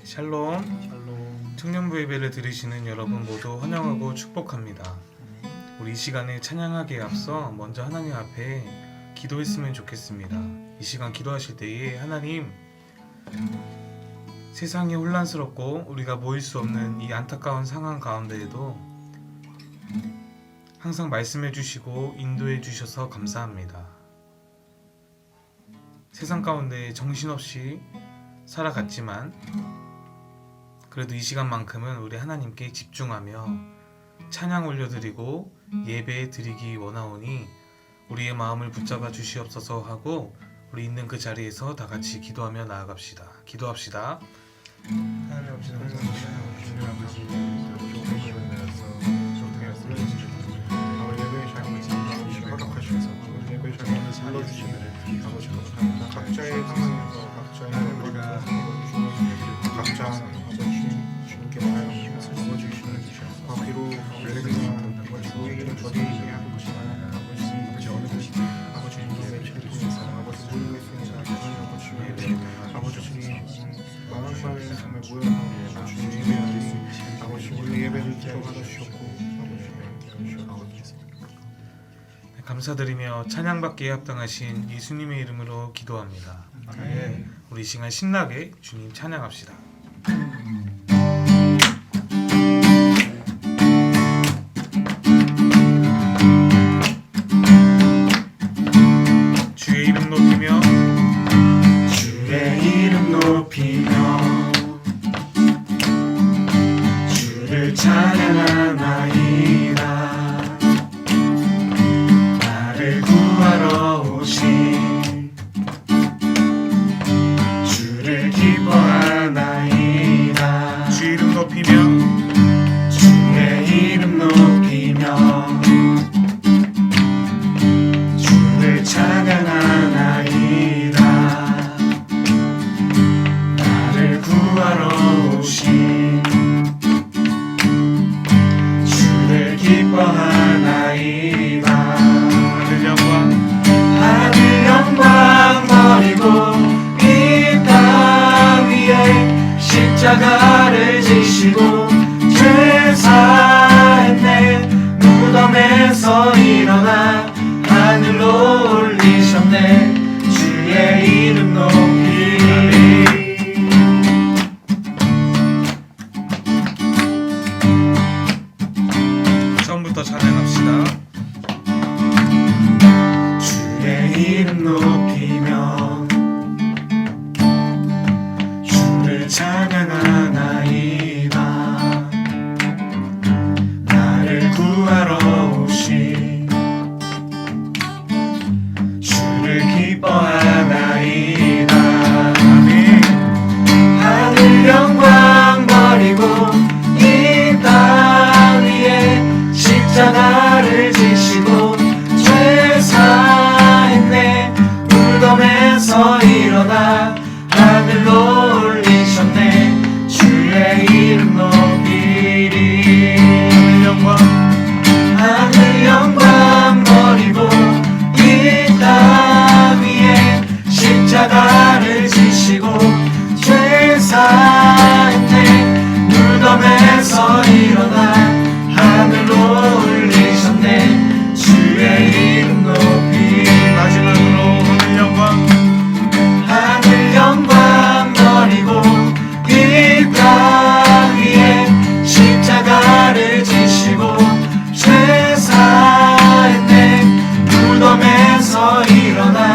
샬롬. 청년부 예배를 들으시는 여러분 모두 환영하고 축복합니다. 우리 이 시간에 찬양하기에 앞서 먼저 하나님 앞에 기도했으면 좋겠습니다. 이 시간 기도하실 때에 하나님, 세상이 혼란스럽고 우리가 모일 수 없는 이 안타까운 상황 가운데에도 항상 말씀해 주시고 인도해 주셔서 감사합니다. 세상 가운데 정신없이 살아갔지만 그래도 이 시간만큼은 우리 하나님께 집중하며 찬양 올려드리고 예배 드리기 원하오니 우리의 마음을 붙잡아 주시옵소서 하고 우리 있는 그 자리에서 다 같이 기도하며 나아갑시다. 기도합시다. 하나님 아버지 감사합니다. 주님 아버지 예배의 자리에 허락하셔서 예배의 자리에 불러주시는 아버지 감사합니다. 각자의 상황에서 각자의 우리가 각자 아버지 주님께 말하여 아버지 주시는 비록 우리가 주에게는 저지르게 하는 것이나 아버지 어느 것이 아버지 예배를 통해서 아버지 모이고 있습니다. 아버지 주님 마음만을 정말 모여서 주님 예배를 아버지 우리 예배를 들어받아 주셨고 감사드리며 찬양받기에 합당하신 예수님의 이름으로 기도합니다. 우리 이 시간 신나게 주님 찬양합시다. 주의 이름 높이며 주의 이름 높이며 주를 찬양하나이다. 나를 구하러 오신 주를 기뻐하나이다. 주의 이름 높이며 주의 이름 높이며 주를 찬양하나이다. 나를 구하러 오신 주를 기뻐하나이다. 하늘 영광 버리고 이 땅 위에 십자가를 지시고 죄 사했네. 무덤에서 일어나 하늘로 올리셨네. 주의 이름 높이리. 처음부터 찬양합시다. 주의 이름 높이며 주를 찬양하나이다. 나를 구하러 오신 주를 기뻐하나이다. 하늘 영광 버리고 이 땅 위에 십자가를 지시고 죄 사했네. 무덤에서 일어나 하늘로 올리셨네. 주의 이름 높이리. 하늘 영광 버리고 이 땅 위에 십자가를 지시고 죄 사했네. 무덤에서 일어나 하늘로 올리셨네. 주의 이름 높이. 마지막으로 하늘 영광 버리고 이 땅 위에 십자가를 지시고 죄 사했네. 무덤에서 일어나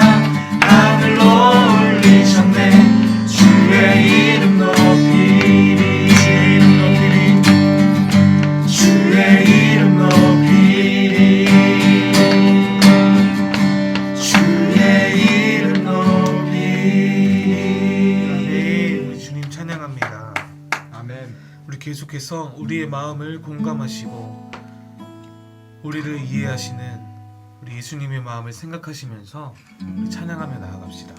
하늘로 올리셨네. 주의 이름 높이리. 주의 이름 높이리. 주의 이름 높이리. 우리 주님 찬양합니다. 아멘. 우리 계속해서 우리의 마음을 공감하시고 우리를 이해하시는 우리 예수님의 마음을 생각하시면서 우리 찬양하며 나아갑시다.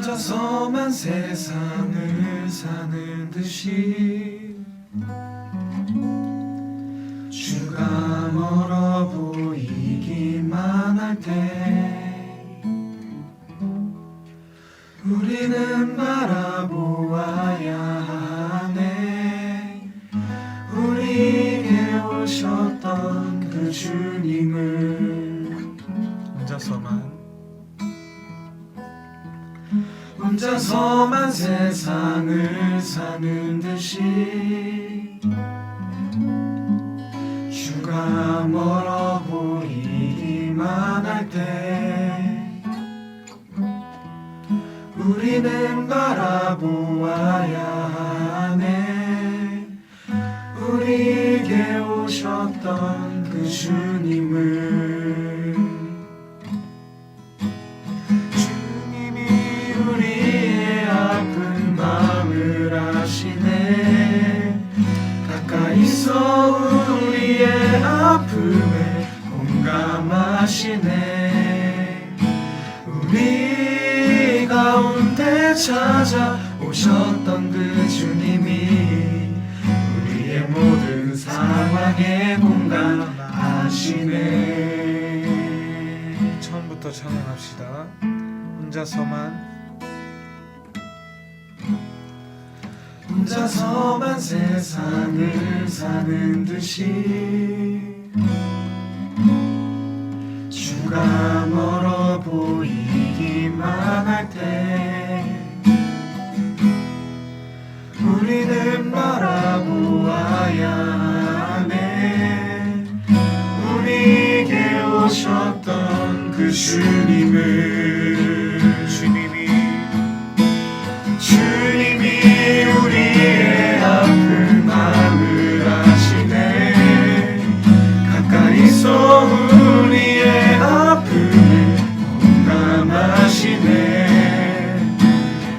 혼자서만 세상을 사는 듯이 주가 멀어 보이기만 할 때 우리는 바라보아야 하네. 우리에게 오셨던 그 주님을 혼자서만 세상을 사는 듯이 주가 멀어 보이기만 할 때 우리는 바라보아야 하네. 우리에게 오셨던 그 주님을. 주님이 우리의 아픈 마음을 아시네. 가까이서 우리의 아픔에 공감하시네. 우리 가운데 찾아오셨던 그 주님이 우리의 모든 상황에 공감하시네. 처음부터 찬양합시다. 혼자서만 세상을 사는 듯이 주가 멀어 보이기만 할 때 우리는 바라보아야 하네. 우리에게 오셨던 그 주님을. 주님이 우리의 아픈 마음을 아시네. 가까이서 우리의 아픔에 공감하시네.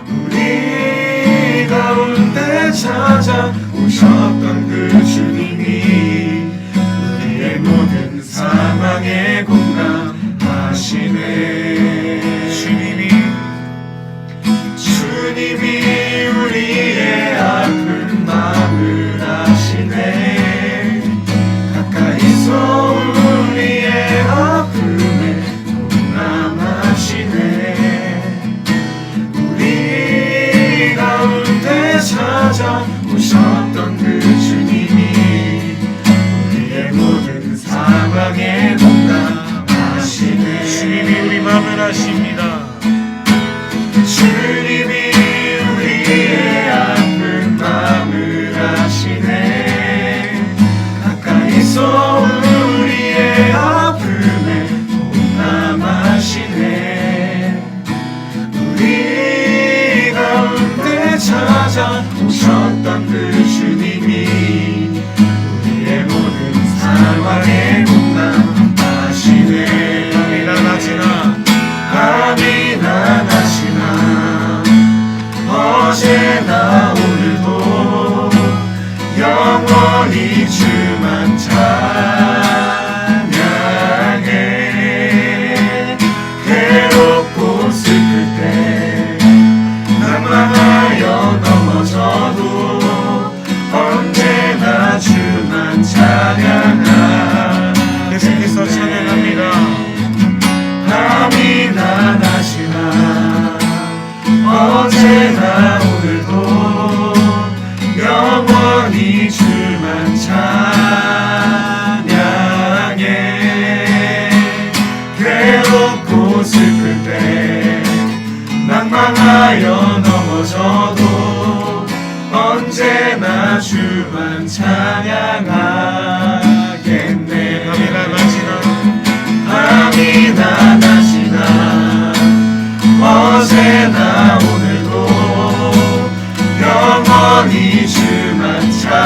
우리 가운데 찾아오셨던 그 주님이 우리의 모든 상황에 공감하시네. 주님이 우리의 아픈 마음을 아시네. 가까이서 우리의 아픔에 공감하시네. 우리 가운데 찾아오셨던 그 주님이 우리의 모든 상황에 공감하시네. 주님이 우리 마음을 아십니다. 주님이 우리의 아픈 마음을 아시네. 가까이서 우리의 아픔에 공감하시네. 우리 가운데 찾아오셨던 그 주님이 우리의 모든 상황에 공감하시네. 밤이나 낮이나 어제나 오늘도 영원히 주만 찬양해. 괴롭고 슬플 때 난망하여 넘어져도 언제나 주만 찬양하. 계속해서 찬양합니다. 밤이나 낮이나 어제나 오늘도 영원히 주만 찬양해. 괴롭고 슬플 때 낭망하여 넘어져도 언제나 주만 찬양하겠네. 밤이나 낮이나 어제나 오늘도 영원히 주만 찬양해.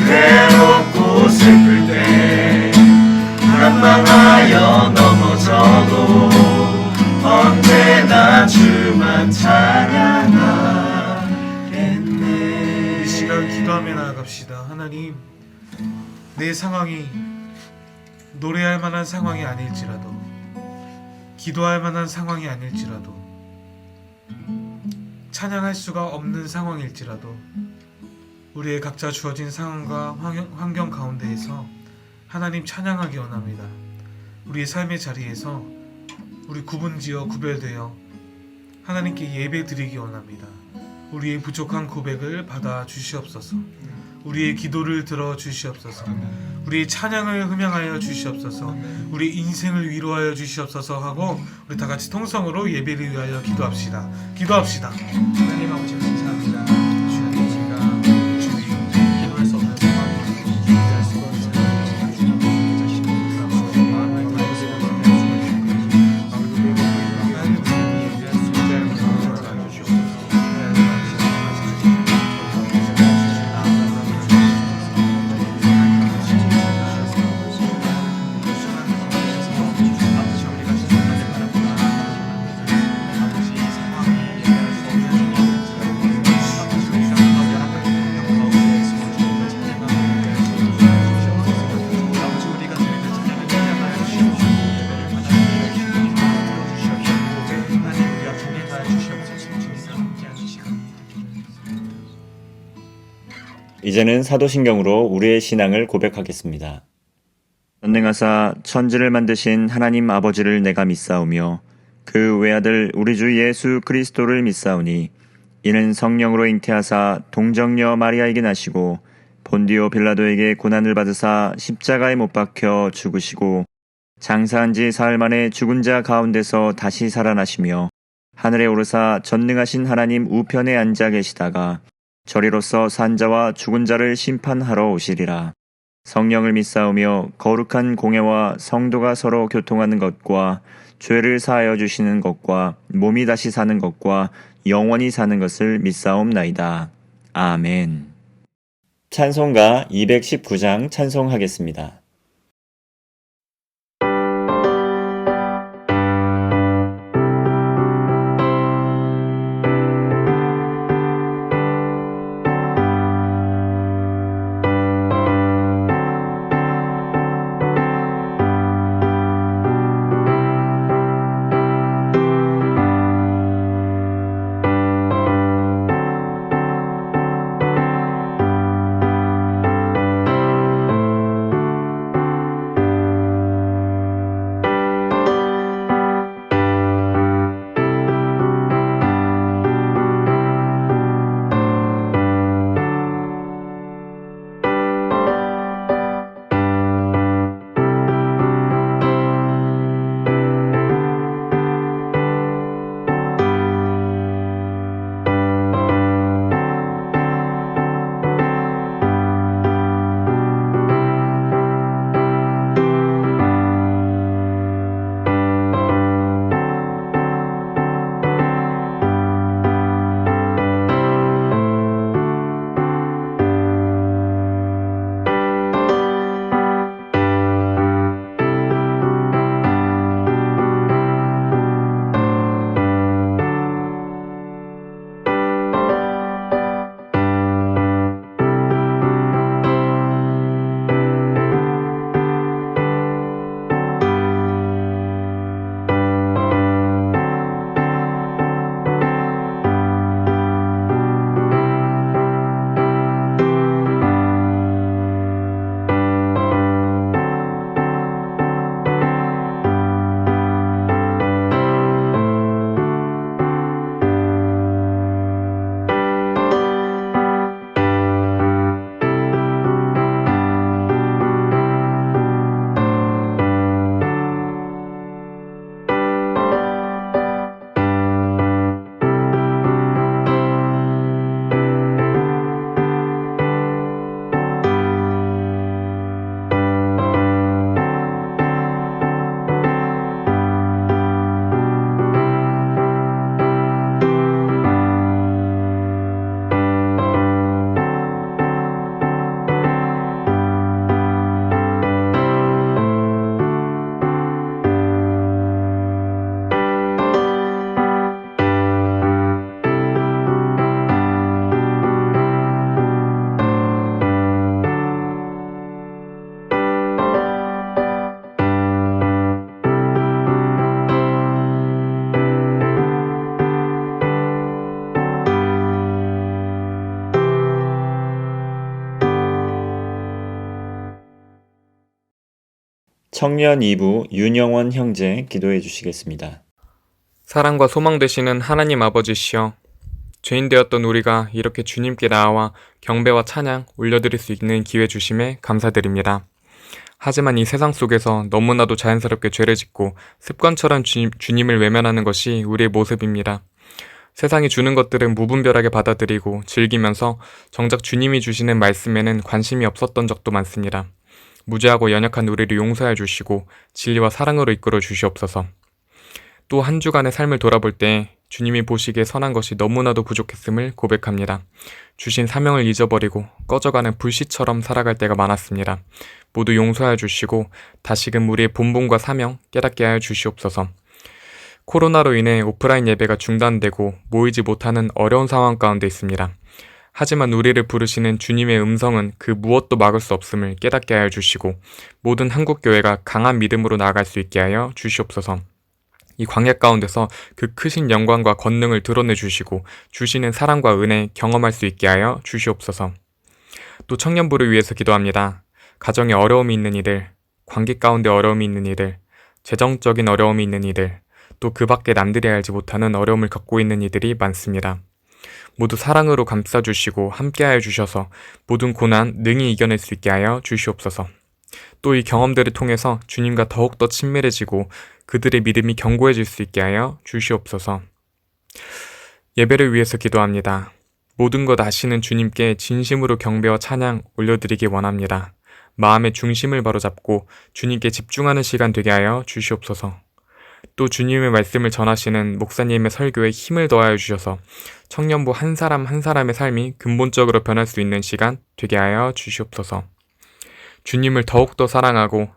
괴롭고 슬플 때 낭망하여 넘어져도 언제나 주만 찬양하겠네. 이 시간 기도하며 나아갑시다. 하나님, 내 상황이 노래할 만한 상황이 아닐지라도 기도할 만한 상황이 아닐지라도, 찬양할 수가 없는 상황일지라도, 우리의 각자 주어진 상황과 환경 가운데에서 하나님 찬양하기 원합니다. 우리의 삶의 자리에서 우리 구분지어 구별되어 하나님께 예배 드리기 원합니다. 우리의 부족한 고백을 받아 주시옵소서. 우리의 기도를 들어 주시옵소서. 우리의 찬양을 흠양하여 주시옵소서. 우리 인생을 위로하여 주시옵소서 하고 우리 다 같이 통성으로 예배를 위하여 기도합시다. 기도합시다. 하나님 아버지 감사합니다. 주님 제가 기도할 수 없는 상황이 기도할 수 없는 상황이 자신을 마음을 다해서 이제는 사도신경으로 우리의 신앙을 고백하겠습니다. 전능하사 천지를 만드신 하나님 아버지를 내가 믿사오며 그 외아들 우리 주 예수 그리스도를 믿사오니 이는 성령으로 잉태하사 동정녀 마리아에게 나시고 본디오 빌라도에게 고난을 받으사 십자가에 못 박혀 죽으시고 장사한 지 사흘 만에 죽은 자 가운데서 다시 살아나시며 하늘에 오르사 전능하신 하나님 우편에 앉아 계시다가 저리로서 산자와 죽은 자를 심판하러 오시리라. 성령을 믿사오며 거룩한 공예와 성도가 서로 교통하는 것과 죄를 사하여 주시는 것과 몸이 다시 사는 것과 영원히 사는 것을 믿사옵나이다. 아멘. 찬송가 219장 찬송하겠습니다. 청년 2부 윤영원 형제 기도해 주시겠습니다. 사랑과 소망 되시는 하나님 아버지시여, 죄인 되었던 우리가 이렇게 주님께 나와 경배와 찬양 올려드릴 수 있는 기회 주심에 감사드립니다. 하지만 이 세상 속에서 너무나도 자연스럽게 죄를 짓고 습관처럼 주님을 외면하는 것이 우리의 모습입니다. 세상이 주는 것들은 무분별하게 받아들이고 즐기면서 정작 주님이 주시는 말씀에는 관심이 없었던 적도 많습니다. 무죄하고 연약한 우리를 용서해 주시고 진리와 사랑으로 이끌어 주시옵소서. 또 한 주간의 삶을 돌아볼 때 주님이 보시기에 선한 것이 너무나도 부족했음을 고백합니다. 주신 사명을 잊어버리고 꺼져가는 불씨처럼 살아갈 때가 많았습니다. 모두 용서하여 주시고 다시금 우리의 본분과 사명 깨닫게 하여 주시옵소서. 코로나로 인해 오프라인 예배가 중단되고 모이지 못하는 어려운 상황 가운데 있습니다. 하지만 우리를 부르시는 주님의 음성은 그 무엇도 막을 수 없음을 깨닫게 하여 주시고 모든 한국교회가 강한 믿음으로 나아갈 수 있게 하여 주시옵소서. 이 광야 가운데서 그 크신 영광과 권능을 드러내 주시고 주시는 사랑과 은혜 경험할 수 있게 하여 주시옵소서. 또 청년부를 위해서 기도합니다. 가정에 어려움이 있는 이들, 관계 가운데 어려움이 있는 이들, 재정적인 어려움이 있는 이들, 또 그 밖에 남들이 알지 못하는 어려움을 겪고 있는 이들이 많습니다. 모두 사랑으로 감싸주시고 함께하여 주셔서 모든 고난 능히 이겨낼 수 있게 하여 주시옵소서. 또 이 경험들을 통해서 주님과 더욱더 친밀해지고 그들의 믿음이 견고해질 수 있게 하여 주시옵소서. 예배를 위해서 기도합니다. 모든 것 아시는 주님께 진심으로 경배와 찬양 올려드리기 원합니다. 마음의 중심을 바로잡고 주님께 집중하는 시간 되게 하여 주시옵소서. 또 주님의 말씀을 전하시는 목사님의 설교에 힘을 더하여 주셔서 청년부 한 사람 한 사람의 삶이 근본적으로 변할 수 있는 시간 되게 하여 주시옵소서. 주님을 더욱더 사랑하고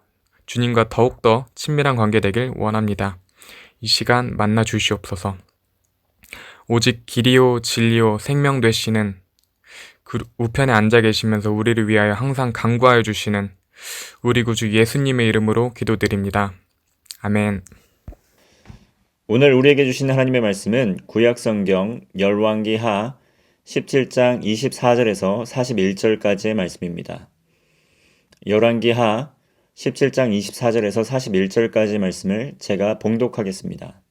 주님과 더욱더 친밀한 관계 되길 원합니다. 이 시간 만나 주시옵소서. 오직 길이요 진리요 생명 되시는 그 우편에 앉아 계시면서 우리를 위하여 항상 간구하여 주시는 우리 구주 예수님의 이름으로 기도드립니다. 아멘. 오늘 우리에게 주신 하나님의 말씀은 구약성경 열왕기하 17장 24절에서 41절까지의 말씀입니다. 열왕기하 17장 24절에서 41절까지의 말씀을 제가 봉독하겠습니다.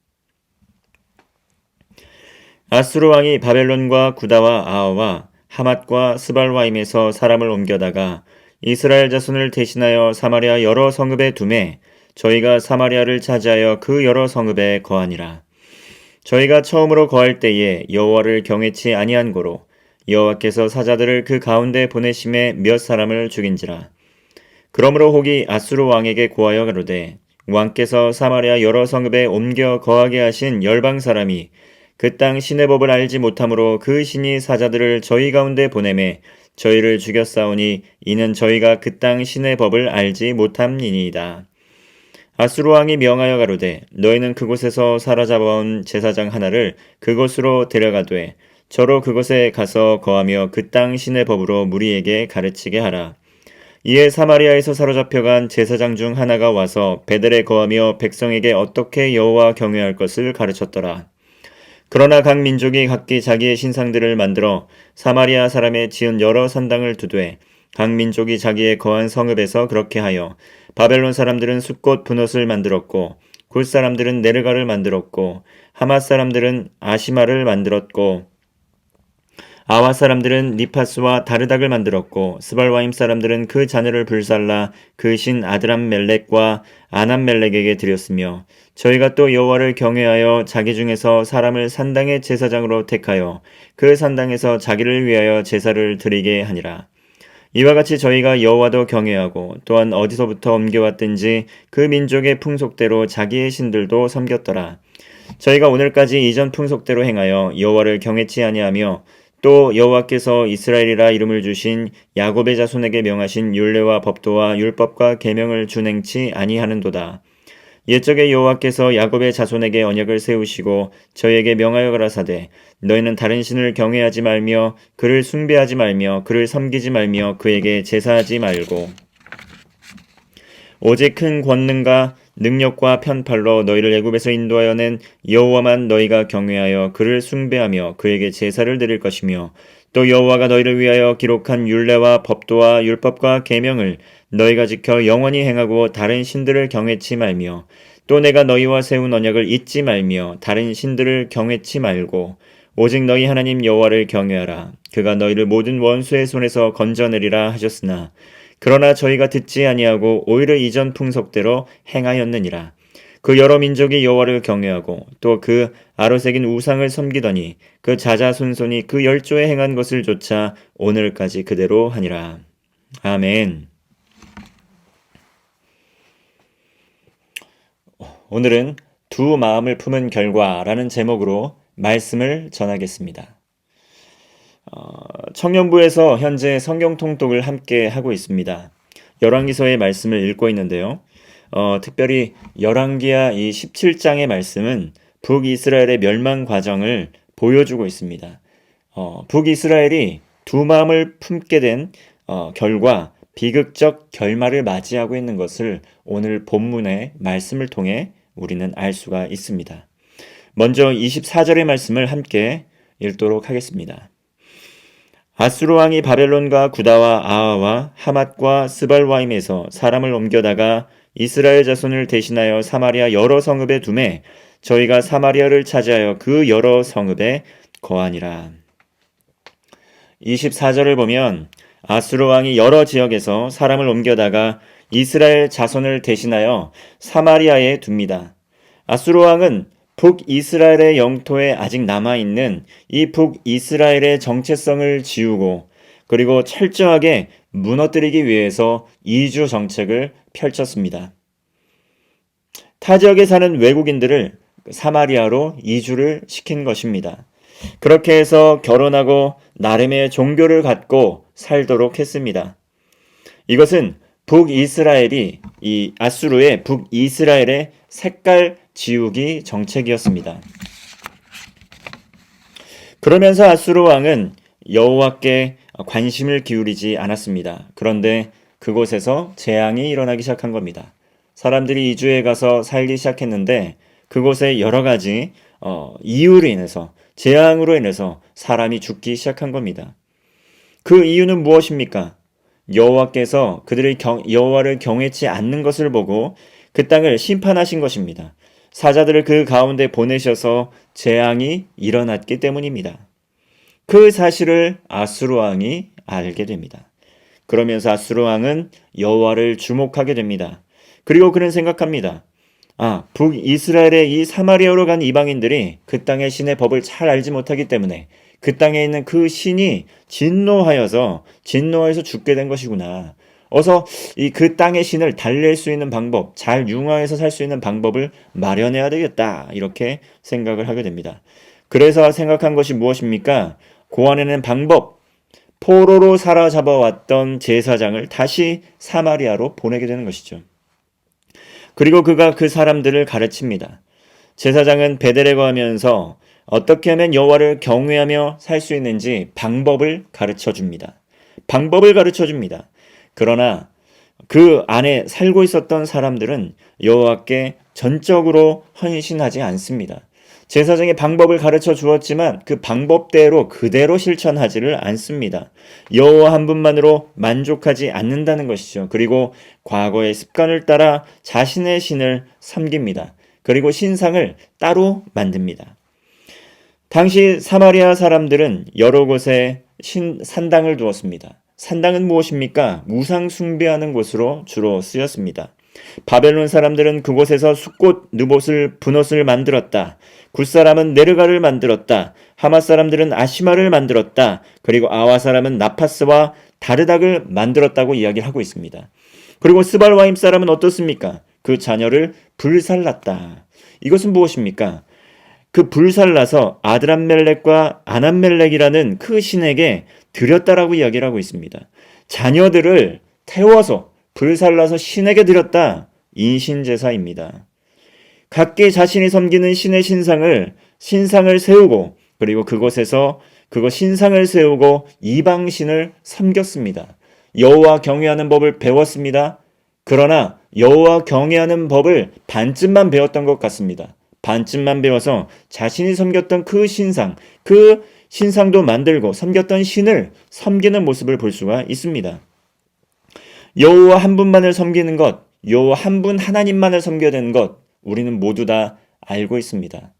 아수르 왕이 바벨론과 구다와 아하와 하맛과 스발와임에서 사람을 옮겨다가 이스라엘 자손을 대신하여 사마리아 여러 성읍에 두매 저희가 사마리아를 차지하여 그 여러 성읍에 거하니라. 저희가 처음으로 거할 때에 여호와를 경외치 아니한 고로 여호와께서 사자들을 그 가운데 보내심에 몇 사람을 죽인지라. 그러므로 혹이 아수르 왕에게 고하여 가로되 왕께서 사마리아 여러 성읍에 옮겨 거하게 하신 열방 사람이 그 땅 신의 법을 알지 못함으로 그 신이 사자들을 저희 가운데 보내매 저희를 죽였사오니 이는 저희가 그 땅 신의 법을 알지 못함이니이다. 아수르 왕이 명하여 가로되 너희는 그곳에서 사로잡아온 제사장 하나를 그곳으로 데려가되 저로 그곳에 가서 거하며 그 땅 신의 법으로 무리에게 가르치게 하라. 이에 사마리아에서 사로잡혀간 제사장 중 하나가 와서 베델에 거하며 백성에게 어떻게 여호와 경외할 것을 가르쳤더라. 그러나 각 민족이 각기 자기의 신상들을 만들어 사마리아 사람의 지은 여러 산당을 두되 각 민족이 자기의 거한 성읍에서 그렇게 하여 바벨론 사람들은 숫꽃 분옷을 만들었고 굿 사람들은 네르가를 만들었고 하맛 사람들은 아시마를 만들었고 아와 사람들은 니파스와 다르닥을 만들었고 스발와임 사람들은 그 자녀를 불살라 그 신 아드람멜렉과 아남멜렉에게 드렸으며 저희가 또 여호와를 경외하여 자기 중에서 사람을 산당의 제사장으로 택하여 그 산당에서 자기를 위하여 제사를 드리게 하니라. 이와 같이 저희가 여호와도 경외하고 또한 어디서부터 옮겨왔든지 그 민족의 풍속대로 자기의 신들도 섬겼더라. 저희가 오늘까지 이전 풍속대로 행하여 여호와를 경외치 아니하며 또 여호와께서 이스라엘이라 이름을 주신 야곱의 자손에게 명하신 율례와 법도와 율법과 계명을 준행치 아니하는도다. 옛적에 여호와께서 야곱의 자손에게 언약을 세우시고 저희에게 명하여 가라사대 너희는 다른 신을 경외하지 말며 그를 숭배하지 말며 그를 섬기지 말며 그에게 제사하지 말고 오직 큰 권능과 능력과 편팔로 너희를 애굽에서 인도하여 낸 여호와만 너희가 경외하여 그를 숭배하며 그에게 제사를 드릴 것이며 또 여호와가 너희를 위하여 기록한 율례와 법도와 율법과 계명을 너희가 지켜 영원히 행하고 다른 신들을 경외치 말며 또 내가 너희와 세운 언약을 잊지 말며 다른 신들을 경외치 말고 오직 너희 하나님 여호와를 경외하라. 그가 너희를 모든 원수의 손에서 건져내리라 하셨으나 그러나 저희가 듣지 아니하고 오히려 이전 풍속대로 행하였느니라. 그 여러 민족이 여호와를 경외하고 또 그 아로새긴 우상을 섬기더니 그 자자손손이 그 열조에 행한 것을 조차 오늘까지 그대로 하니라. 아멘. 오늘은 두 마음을 품은 결과라는 제목으로 말씀을 전하겠습니다. 청년부에서 현재 성경 통독을 함께 하고 있습니다. 열왕기서의 말씀을 읽고 있는데요. 특별히 열왕기하 이 17장의 말씀은 북이스라엘의 멸망 과정을 보여주고 있습니다. 북이스라엘이 두 마음을 품게 된 결과 비극적 결말을 맞이하고 있는 것을 오늘 본문의 말씀을 통해 우리는 알 수가 있습니다. 먼저 24절의 말씀을 함께 읽도록 하겠습니다. 아수르 왕이 바벨론과 구다와 아하와 하맛과 스발와임에서 사람을 옮겨다가 이스라엘 자손을 대신하여 사마리아 여러 성읍에 두매 저희가 사마리아를 차지하여 그 여러 성읍에 거하니라. 24절을 보면 아수르 왕이 여러 지역에서 사람을 옮겨다가 이스라엘 자손을 대신하여 사마리아에 둡니다. 아수르 왕은 북이스라엘의 영토에 아직 남아있는 이 북이스라엘의 정체성을 지우고 그리고 철저하게 무너뜨리기 위해서 이주 정책을 펼쳤습니다. 타 지역에 사는 외국인들을 사마리아로 이주를 시킨 것입니다. 그렇게 해서 결혼하고 나름의 종교를 갖고 살도록 했습니다. 이것은 북이스라엘이 이 아수르의 북이스라엘의 색깔 지우기 정책이었습니다. 그러면서 아수르 왕은 여호와께 관심을 기울이지 않았습니다. 그런데 그곳에서 재앙이 일어나기 시작한 겁니다. 사람들이 이주해 가서 살기 시작했는데 그곳에 여러 가지 이유로 인해서 재앙으로 인해서 사람이 죽기 시작한 겁니다. 그 이유는 무엇입니까? 여호와께서 그들이 여호와를 경외치 않는 것을 보고 그 땅을 심판하신 것입니다. 사자들을 그 가운데 보내셔서 재앙이 일어났기 때문입니다. 그 사실을 아수르 왕이 알게 됩니다. 그러면서 아수르 왕은 여호와를 주목하게 됩니다. 그리고 그는 생각합니다. 북이스라엘의 이 사마리아로 간 이방인들이 그 땅의 신의 법을 잘 알지 못하기 때문에 그 땅에 있는 그 신이 진노하여서 죽게 된 것이구나. 어서 그 땅의 신을 달랠 수 있는 방법, 잘 융화해서 살 수 있는 방법을 마련해야 되겠다. 이렇게 생각을 하게 됩니다. 그래서 생각한 것이 무엇입니까? 고안해낸 방법, 포로로 사로잡아왔던 제사장을 다시 사마리아로 보내게 되는 것이죠. 그리고 그가 그 사람들을 가르칩니다. 제사장은 베델에 거하면서 어떻게 하면 여호와를 경외하며 살 수 있는지 방법을 가르쳐 줍니다. 그러나 그 안에 살고 있었던 사람들은 여호와께 전적으로 헌신하지 않습니다. 제사장의 방법을 가르쳐 주었지만 그 방법대로 그대로 실천하지를 않습니다. 여호와 한 분만으로 만족하지 않는다는 것이죠. 그리고 과거의 습관을 따라 자신의 신을 섬깁니다. 그리고 신상을 따로 만듭니다. 당시 사마리아 사람들은 여러 곳에 산당을 두었습니다. 산당은 무엇입니까? 우상 숭배하는 곳으로 주로 쓰였습니다. 바벨론 사람들은 그곳에서 숫꽃, 느봇을, 분옷을 만들었다. 굿 사람은 네르가를 만들었다. 하맛 사람들은 아시마를 만들었다. 그리고 아와 사람은 나파스와 다르닥을 만들었다고 이야기를 하고 있습니다. 그리고 스발와임 사람은 어떻습니까? 그 자녀를 불살랐다. 이것은 무엇입니까? 그 불살라서 아드람멜렉과 아남멜렉이라는 그 신에게 드렸다라고 이야기를 하고 있습니다. 자녀들을 태워서 불살라서 신에게 드렸다. 인신제사입니다. 각기 자신이 섬기는 신의 신상을 세우고 그리고 그곳에서 신상을 세우고 이방신을 섬겼습니다. 여호와 경외하는 법을 배웠습니다. 그러나 여호와 경외하는 법을 반쯤만 배웠던 것 같습니다. 반쯤만 배워서 자신이 섬겼던 그 신상, 그 신상도 만들고 섬겼던 신을 섬기는 모습을 볼 수가 있습니다. 여호와 한 분만을 섬기는 것, 여호와 한 분 하나님만을 섬겨야 되는 것, 우리는 모두 다 알고 있습니다.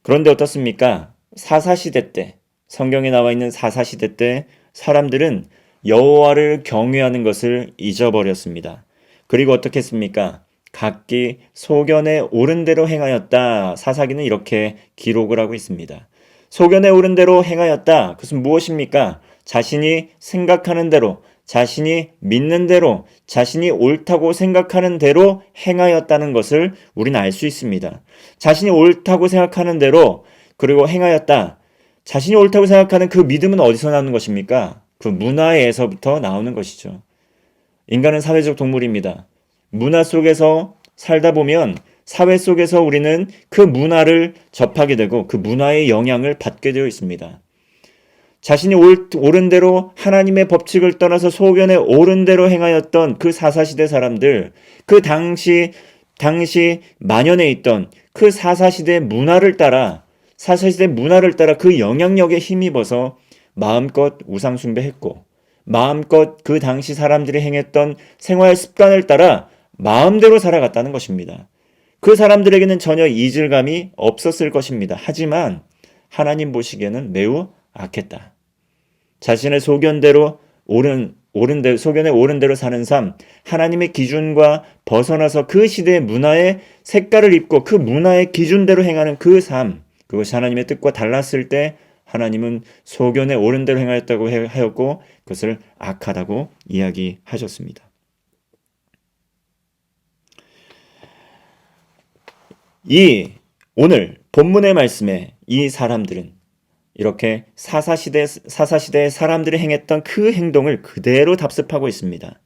그런데 어떻습니까? 사사시대 때, 성경에 나와 있는 사사시대 때 사람들은 여호와를 경외하는 것을 잊어버렸습니다. 그리고 어떻게 했습니까? 각기 소견에 옳은 대로 행하였다. 사사기는 이렇게 기록을 하고 있습니다. 소견에 옳은 대로 행하였다. 그것은 무엇입니까? 자신이 생각하는 대로, 자신이 믿는 대로, 자신이 옳다고 생각하는 대로 행하였다는 것을 우리는 알 수 있습니다. 자신이 옳다고 생각하는 대로 그리고 행하였다. 자신이 옳다고 생각하는 그 믿음은 어디서 나오는 것입니까? 그 문화에서부터 나오는 것이죠. 인간은 사회적 동물입니다. 문화 속에서 살다 보면 사회 속에서 우리는 그 문화를 접하게 되고 그 문화의 영향을 받게 되어 있습니다. 자신이 옳은 대로 하나님의 법칙을 떠나서 소견에 옳은 대로 행하였던 그 사사시대 사람들, 그 당시 만연해 있던 그 사사시대 문화를 따라 그 영향력에 힘입어서 마음껏 우상숭배했고 마음껏 그 당시 사람들이 행했던 생활 습관을 따라 마음대로 살아갔다는 것입니다. 그 사람들에게는 전혀 이질감이 없었을 것입니다. 하지만 하나님 보시기에는 매우 악했다. 자신의 소견대로 소견에 옳은 대로 사는 삶, 하나님의 기준과 벗어나서 그 시대의 문화의 색깔을 입고 그 문화의 기준대로 행하는 그 삶, 그것이 하나님의 뜻과 달랐을 때 하나님은 소견에 옳은 대로 행하였다고 하였고 그것을 악하다고 이야기하셨습니다. 오늘 본문의 말씀에 이 사람들은 이렇게 사사시대의 사람들이 행했던 그 행동을 그대로 답습하고 있습니다.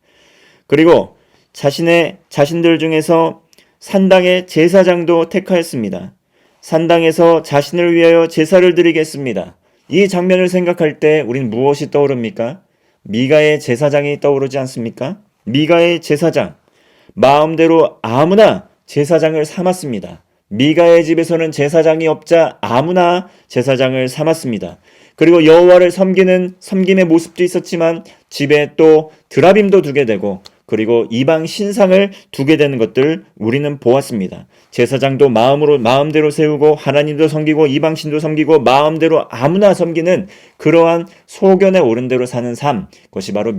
그리고 자신들 중에서 산당의 제사장도 택하였습니다. 산당에서 자신을 위하여 제사를 드리겠습니다. 이 장면을 생각할 때 우린 무엇이 떠오릅니까? 미가의 제사장이 떠오르지 않습니까? 미가의 제사장, 마음대로 아무나 제사장을 삼았습니다. 미가의 집에서는 제사장이 없자 아무나 제사장을 삼았습니다. 그리고 여호와를 섬김의 모습도 있었지만 집에 또 드라빔도 두게 되고 그리고 이방 신상을 두게 되는 것들 우리는 보았습니다. 제사장도 마음대로 세우고 하나님도 섬기고 이방신도 섬기고 마음대로 아무나 섬기는 그러한 소견에 옳은 대로 사는 삶, 그것이 바로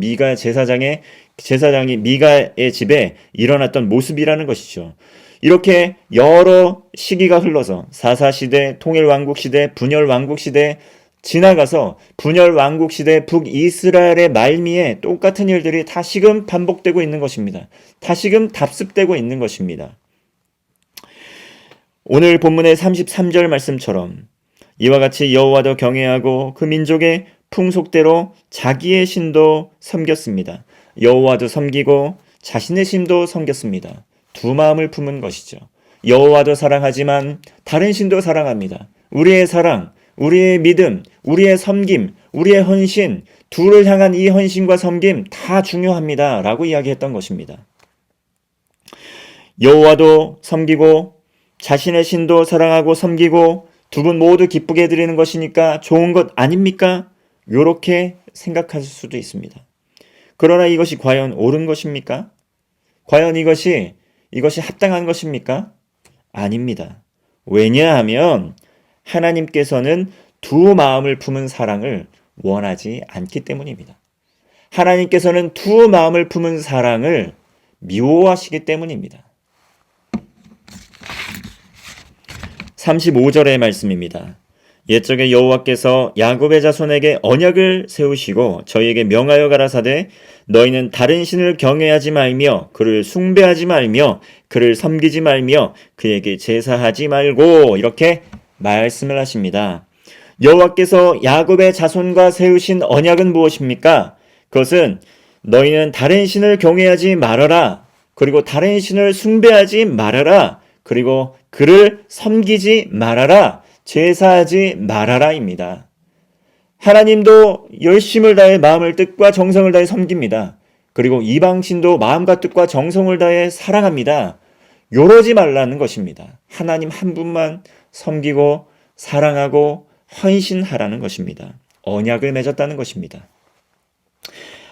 제사장이 미가의 집에 일어났던 모습이라는 것이죠. 이렇게 여러 시기가 흘러서 사사시대, 통일왕국시대, 분열왕국시대 지나가서 분열왕국시대 북이스라엘의 말미에 똑같은 일들이 다시금 반복되고 있는 것입니다. 다시금 답습되고 있는 것입니다. 오늘 본문의 33절 말씀처럼 이와 같이 여호와도 경외하고 그 민족의 풍속대로 자기의 신도 섬겼습니다. 여호와도 섬기고 자신의 신도 섬겼습니다. 두 마음을 품은 것이죠. 여호와도 사랑하지만 다른 신도 사랑합니다. 우리의 사랑, 우리의 믿음, 우리의 섬김, 우리의 헌신, 둘을 향한 이 헌신과 섬김 다 중요합니다. 라고 이야기했던 것입니다. 여호와도 섬기고 자신의 신도 사랑하고 섬기고 두 분 모두 기쁘게 드리는 것이니까 좋은 것 아닙니까? 이렇게 생각하실 수도 있습니다. 그러나 이것이 과연 옳은 것입니까? 과연 이것이 합당한 것입니까? 아닙니다. 왜냐하면 하나님께서는 두 마음을 품은 사랑을 원하지 않기 때문입니다. 하나님께서는 두 마음을 품은 사랑을 미워하시기 때문입니다. 35절의 말씀입니다. 옛적에 여호와께서 야곱의 자손에게 언약을 세우시고 저희에게 명하여 가라사대 너희는 다른 신을 경외하지 말며 그를 숭배하지 말며 그를 섬기지 말며 그에게 제사하지 말고 이렇게 말씀을 하십니다. 여호와께서 야곱의 자손과 세우신 언약은 무엇입니까? 그것은 너희는 다른 신을 경외하지 말아라. 그리고 다른 신을 숭배하지 말아라. 그리고 그를 섬기지 말아라. 제사하지 말아라입니다. 하나님도 열심을 다해 마음을 뜻과 정성을 다해 섬깁니다. 그리고 이방신도 마음과 뜻과 정성을 다해 사랑합니다. 요러지 말라는 것입니다. 하나님 한 분만 섬기고 사랑하고 헌신하라는 것입니다. 언약을 맺었다는 것입니다.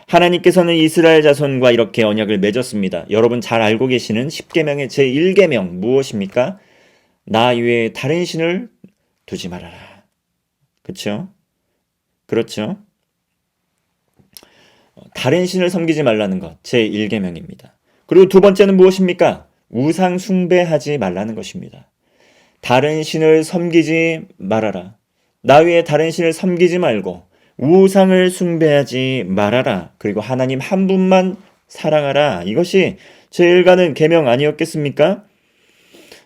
하나님께서는 이스라엘 자손과 이렇게 언약을 맺었습니다. 여러분 잘 알고 계시는 10계명의 제1계명 무엇입니까? 나 외에 다른 신을 두지 말아라. 그렇죠? 그렇죠? 다른 신을 섬기지 말라는 것 제1계명입니다. 그리고 두 번째는 무엇입니까? 우상 숭배하지 말라는 것입니다. 다른 신을 섬기지 말아라. 나 외에 다른 신을 섬기지 말고 우상을 숭배하지 말아라. 그리고 하나님 한 분만 사랑하라. 이것이 제일 가는 계명 아니었겠습니까?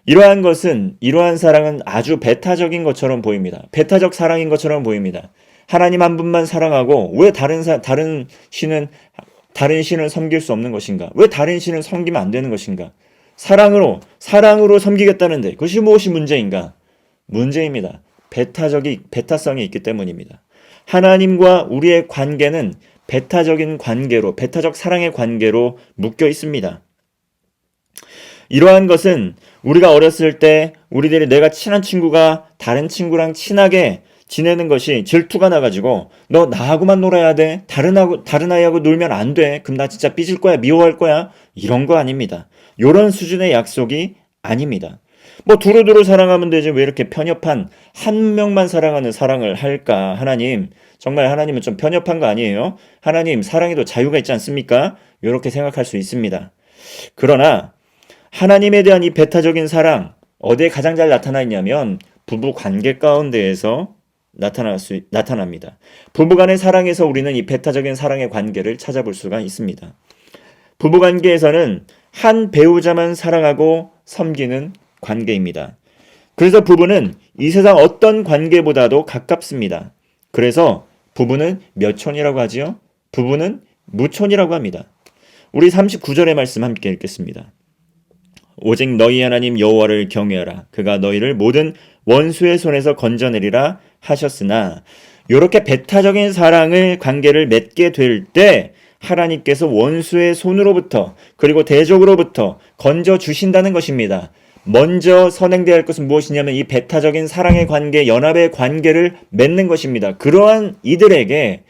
이러한 사랑은 아주 배타적인 것처럼 보입니다. 배타적 사랑인 것처럼 보입니다. 하나님 한 분만 사랑하고 왜 다른 신을 섬길 수 없는 것인가? 왜 다른 신을 섬기면 안 되는 것인가? 사랑으로 섬기겠다는데 그것이 무엇이 문제인가? 문제입니다. 배타성이 있기 때문입니다. 하나님과 우리의 관계는 배타적 사랑의 관계로 묶여 있습니다. 이러한 것은 우리가 어렸을 때 우리들이 내가 친한 친구가 다른 친구랑 친하게 지내는 것이 질투가 나가지고 너 나하고만 놀아야 돼. 다른 아이하고 놀면 안 돼. 그럼 나 진짜 삐질 거야. 미워할 거야. 이런 거 아닙니다. 이런 수준의 약속이 아닙니다. 뭐 두루두루 사랑하면 되지 왜 이렇게 편협한 한 명만 사랑하는 사랑을 할까? 하나님 정말 하나님은 좀 편협한 거 아니에요? 하나님 사랑에도 자유가 있지 않습니까? 이렇게 생각할 수 있습니다. 그러나 하나님에 대한 이 배타적인 사랑 어디에 가장 잘 나타나 있냐면 부부 관계 가운데에서 나타납니다. 부부간의 사랑에서 우리는 이 배타적인 사랑의 관계를 찾아볼 수가 있습니다. 부부 관계에서는 한 배우자만 사랑하고 섬기는 관계입니다. 그래서 부부는 이 세상 어떤 관계보다도 가깝습니다. 그래서 부부는 몇 촌이라고 하지요? 부부는 무촌이라고 합니다. 우리 39절의 말씀 함께 읽겠습니다. 오직 너희 하나님 여호와를 경외하라. 그가 너희를 모든 원수의 손에서 건져내리라 하셨으나 이렇게 배타적인 사랑을 관계를 맺게 될 때 하나님께서 원수의 손으로부터 그리고 대적으로부터 건져주신다는 것입니다. 먼저 선행되어야 할 것은 무엇이냐면 이 배타적인 사랑의 관계, 연합의 관계를 맺는 것입니다. 그러한 이들을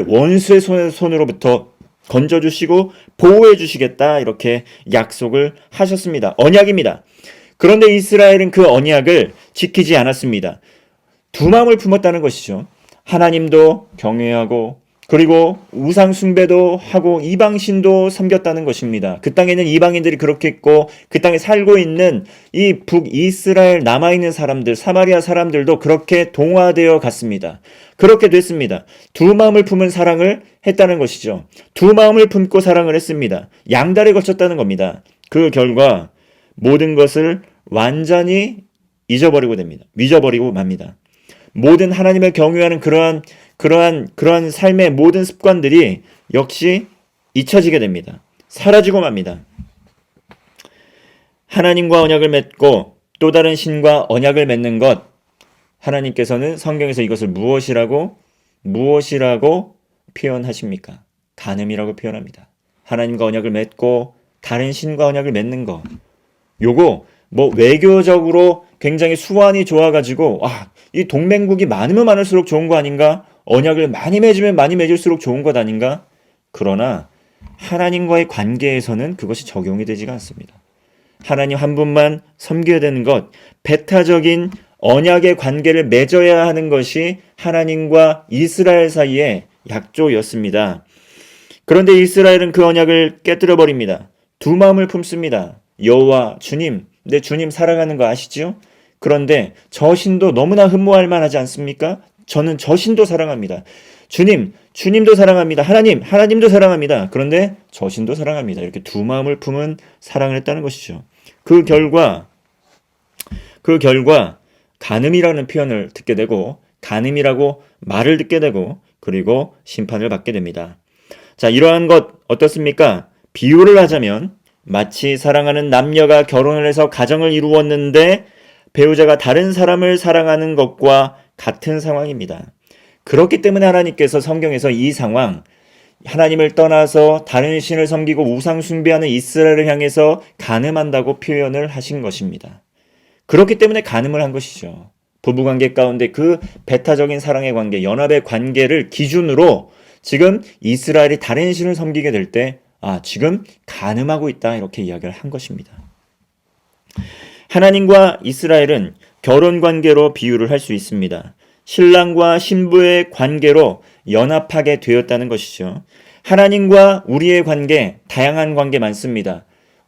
원수의 손으로부터 건져주시고 보호해주시겠다 이렇게 약속을 하셨습니다. 언약입니다. 그런데 이스라엘은 그 언약을 지키지 않았습니다. 두 마음을 품었다는 것이죠. 하나님도 경외하고 그리고 우상 숭배도 하고 이방신도 섬겼다는 것입니다. 그 땅에는 이방인들이 그렇게 있고 그 땅에 살고 있는 이 북이스라엘 남아있는 사람들, 사마리아 사람들도 그렇게 동화되어 갔습니다. 그렇게 됐습니다. 두 마음을 품은 사랑을 했다는 것이죠. 두 마음을 품고 사랑을 했습니다. 양다리 거쳤다는 겁니다. 그 결과 모든 것을 완전히 잊어버리고 맙니다. 모든 하나님을 경외하는 그러한 삶의 모든 습관들이 역시 잊혀지게 됩니다. 사라지고 맙니다. 하나님과 언약을 맺고 또 다른 신과 언약을 맺는 것, 하나님께서는 성경에서 이것을 무엇이라고 표현하십니까? 간음이라고 표현합니다. 하나님과 언약을 맺고 다른 신과 언약을 맺는 것. 요거 외교적으로 굉장히 수완이 좋아가지고 이 동맹국이 많으면 많을수록 좋은 거 아닌가? 언약을 많이 맺으면 많이 맺을수록 좋은 것 아닌가? 그러나 하나님과의 관계에서는 그것이 적용이 되지가 않습니다. 하나님 한 분만 섬겨야 되는 것, 배타적인 언약의 관계를 맺어야 하는 것이 하나님과 이스라엘 사이의 약조였습니다. 그런데 이스라엘은 그 언약을 깨뜨려 버립니다. 두 마음을 품습니다. 여호와 주님, 내 주님 사랑하는 거 아시죠? 그런데 저 신도 너무나 흠모할 만하지 않습니까? 저는 저 신도 사랑합니다. 주님도 사랑합니다. 하나님도 사랑합니다. 그런데 저 신도 사랑합니다. 이렇게 두 마음을 품은 사랑을 했다는 것이죠. 그 결과 간음이라는 표현을 듣게 되고 간음이라고 말을 듣게 되고 그리고 심판을 받게 됩니다. 자, 이러한 것 어떻습니까? 비유를 하자면 마치 사랑하는 남녀가 결혼을 해서 가정을 이루었는데 배우자가 다른 사람을 사랑하는 것과 같은 상황입니다. 그렇기 때문에 하나님께서 성경에서 이 상황, 하나님을 떠나서 다른 신을 섬기고 우상 숭배하는 이스라엘을 향해서 간음한다고 표현을 하신 것입니다. 그렇기 때문에 간음을 한 것이죠. 부부관계 가운데 그 배타적인 사랑의 관계, 연합의 관계를 기준으로 지금 이스라엘이 다른 신을 섬기게 될 때 지금 간음하고 있다 이렇게 이야기를 한 것입니다. 하나님과 이스라엘은 결혼 관계로 비유를 할 수 있습니다. 신랑과 신부의 관계로 연합하게 되었다는 것이죠. 하나님과 우리의 관계, 다양한 관계 많습니다.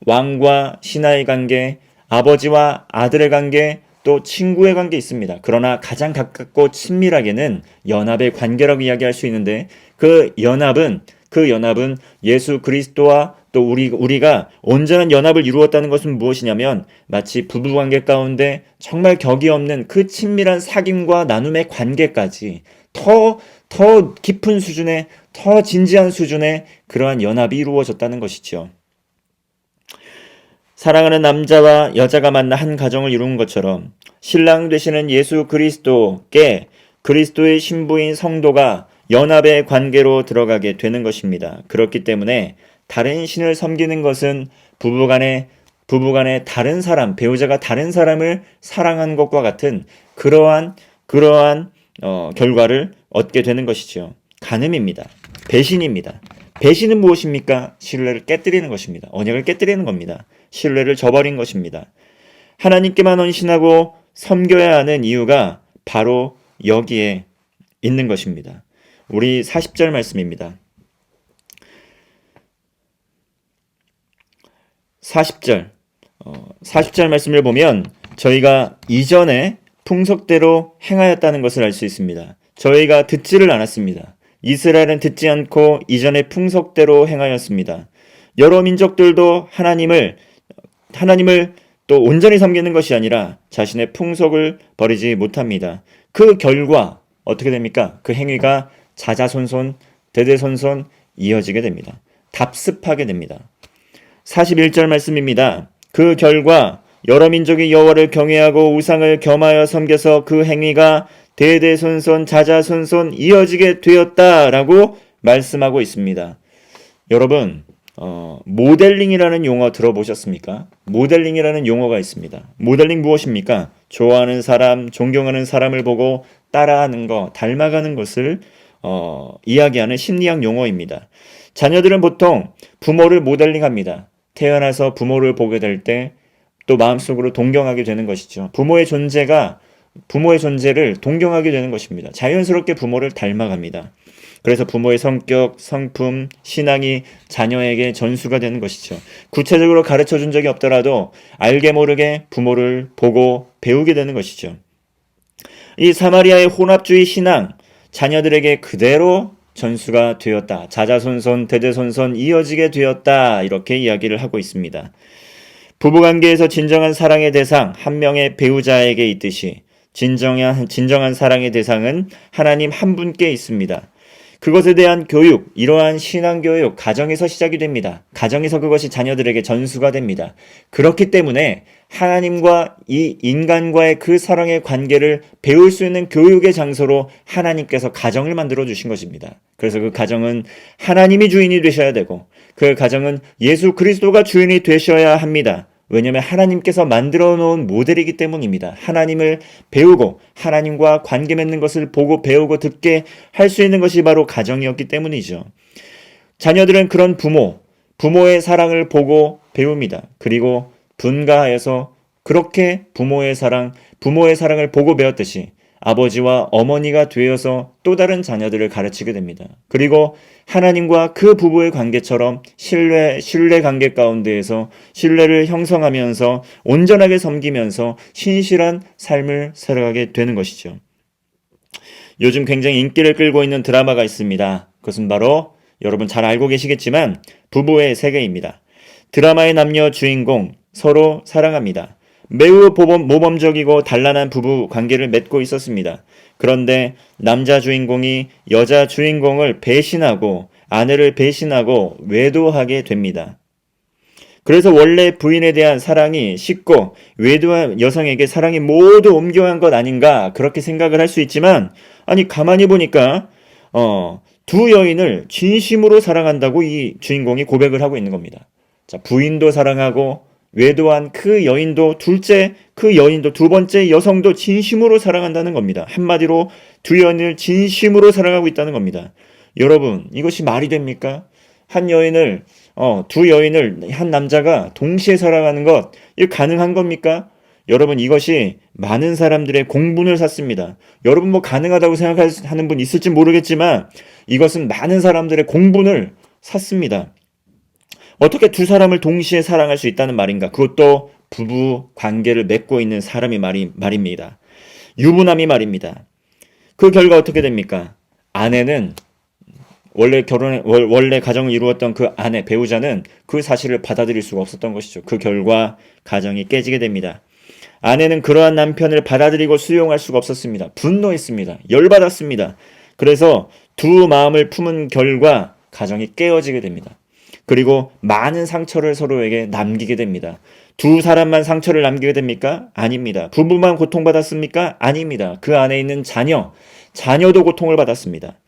왕과 신하의 관계, 아버지와 아들의 관계, 또 친구의 관계 있습니다. 그러나 가장 가깝고 친밀하게는 연합의 관계라고 이야기할 수 있는데 그 연합은 예수 그리스도와 또 우리가 온전한 연합을 이루었다는 것은 무엇이냐면 마치 부부관계 가운데 정말 격이 없는 그 친밀한 사귐과 나눔의 관계까지 더 깊은 수준의, 더 진지한 수준의 그러한 연합이 이루어졌다는 것이죠. 사랑하는 남자와 여자가 만나 한 가정을 이룬 것처럼 신랑 되시는 예수 그리스도께 그리스도의 신부인 성도가 연합의 관계로 들어가게 되는 것입니다. 그렇기 때문에 다른 신을 섬기는 것은 부부간에 다른 사람, 배우자가 다른 사람을 사랑하는 것과 같은 그러한 결과를 얻게 되는 것이죠. 간음입니다. 배신입니다. 배신은 무엇입니까? 신뢰를 깨뜨리는 것입니다. 언약을 깨뜨리는 겁니다. 신뢰를 저버린 것입니다. 하나님께만 헌신하고 섬겨야 하는 이유가 바로 여기에 있는 것입니다. 우리 40절 말씀입니다. 40절 말씀을 보면 저희가 이전에 풍속대로 행하였다는 것을 알 수 있습니다. 저희가 듣지를 않았습니다. 이스라엘은 듣지 않고 이전의 풍속대로 행하였습니다. 여러 민족들도 하나님을 또 온전히 섬기는 것이 아니라 자신의 풍속을 버리지 못합니다. 그 결과 어떻게 됩니까? 그 행위가 자자손손, 대대손손 이어지게 됩니다. 답습하게 됩니다. 41절 말씀입니다. 그 결과 여러 민족이 여호와를 경외하고 우상을 겸하여 섬겨서 그 행위가 대대손손, 자자손손 이어지게 되었다라고 말씀하고 있습니다. 여러분, 모델링이라는 용어 들어보셨습니까? 모델링이라는 용어가 있습니다. 모델링 무엇입니까? 좋아하는 사람, 존경하는 사람을 보고 따라하는 것, 닮아가는 것을 이야기하는 심리학 용어입니다. 자녀들은 보통 부모를 모델링합니다. 태어나서 부모를 보게 될 때 또 마음속으로 동경하게 되는 것이죠. 부모의 존재를 동경하게 되는 것입니다. 자연스럽게 부모를 닮아갑니다. 그래서 부모의 성격, 성품, 신앙이 자녀에게 전수가 되는 것이죠. 구체적으로 가르쳐 준 적이 없더라도 알게 모르게 부모를 보고 배우게 되는 것이죠. 이 사마리아의 혼합주의 신앙, 자녀들에게 그대로 전수가 되었다. 자자손손, 대대손손 이어지게 되었다. 이렇게 이야기를 하고 있습니다. 부부관계에서 진정한 사랑의 대상, 한 명의 배우자에게 있듯이 진정한 사랑의 대상은 하나님 한 분께 있습니다. 그것에 대한 교육, 이러한 신앙교육, 가정에서 시작이 됩니다. 가정에서 그것이 자녀들에게 전수가 됩니다. 그렇기 때문에 하나님과 이 인간과의 그 사랑의 관계를 배울 수 있는 교육의 장소로 하나님께서 가정을 만들어 주신 것입니다. 그래서 그 가정은 하나님이 주인이 되셔야 되고 그 가정은 예수 그리스도가 주인이 되셔야 합니다. 왜냐하면 하나님께서 만들어 놓은 모델이기 때문입니다. 하나님을 배우고 하나님과 관계 맺는 것을 보고 배우고 듣게 할 수 있는 것이 바로 가정이었기 때문이죠. 자녀들은 그런 부모의 사랑을 보고 배웁니다. 그리고 분가하여서 그렇게 부모의 사랑을 보고 배웠듯이 아버지와 어머니가 되어서 또 다른 자녀들을 가르치게 됩니다. 그리고 하나님과 그 부부의 관계처럼 신뢰 관계 가운데에서 신뢰를 형성하면서 온전하게 섬기면서 신실한 삶을 살아가게 되는 것이죠. 요즘 굉장히 인기를 끌고 있는 드라마가 있습니다. 그것은 바로 여러분 잘 알고 계시겠지만 부부의 세계입니다. 드라마의 남녀 주인공 서로 사랑합니다. 매우 모범적이고 단란한 부부 관계를 맺고 있었습니다. 그런데 남자 주인공이 여자 주인공을 배신하고 아내를 배신하고 외도하게 됩니다. 그래서 원래 부인에 대한 사랑이 식고 외도한 여성에게 사랑이 모두 옮겨간 것 아닌가 그렇게 생각을 할 수 있지만 아니 가만히 보니까 두 여인을 진심으로 사랑한다고 이 주인공이 고백을 하고 있는 겁니다. 자, 부인도 사랑하고 외도한 그 여인도 그 여인도 두 번째 여성도 진심으로 사랑한다는 겁니다. 한마디로 두 여인을 진심으로 사랑하고 있다는 겁니다. 여러분, 이것이 말이 됩니까? 두 여인을 한 남자가 동시에 사랑하는 것, 이거 가능한 겁니까? 여러분, 이것이 많은 사람들의 공분을 샀습니다. 여러분 뭐 가능하다고 생각하는 분 있을지 모르겠지만 이것은 많은 사람들의 공분을 샀습니다. 어떻게 두 사람을 동시에 사랑할 수 있다는 말인가? 그것도 부부 관계를 맺고 있는 사람이 말입니다. 유부남이 말입니다. 그 결과 어떻게 됩니까? 아내는 원래 가정을 이루었던 그 아내, 배우자는 그 사실을 받아들일 수가 없었던 것이죠. 그 결과 가정이 깨지게 됩니다. 아내는 그러한 남편을 받아들이고 수용할 수가 없었습니다. 분노했습니다. 열받았습니다. 그래서 두 마음을 품은 결과 가정이 깨어지게 됩니다. 그리고 많은 상처를 서로에게 남기게 됩니다. 두 사람만 상처를 남기게 됩니까? 아닙니다. 부부만 고통받았습니까? 아닙니다. 그 안에 있는 자녀도 고통을 받았습니다.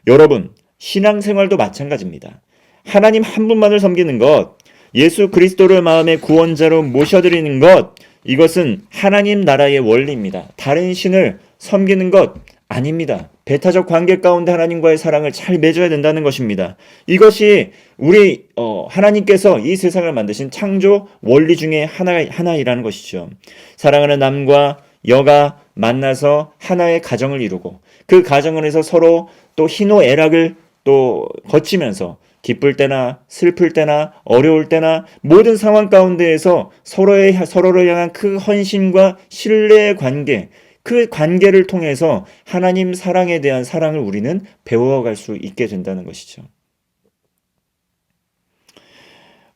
여러분, 신앙생활도 마찬가지입니다. 하나님 한 분만을 섬기는 것, 예수 그리스도를 마음의 구원자로 모셔드리는 것, 이것은 하나님 나라의 원리입니다. 다른 신을 섬기는 것 아닙니다. 배타적 관계 가운데 하나님과의 사랑을 잘 맺어야 된다는 것입니다. 이것이 우리 하나님께서 이 세상을 만드신 창조 원리 중에 하나이라는 것이죠. 사랑하는 남과 여가 만나서 하나의 가정을 이루고 그 가정 안에서 서로 또 희노애락을 또 거치면서 기쁠 때나 슬플 때나 어려울 때나 모든 상황 가운데에서 서로를 향한 그 헌신과 신뢰의 관계, 그 관계를 통해서 하나님 사랑에 대한 사랑을 우리는 배워갈 수 있게 된다는 것이죠.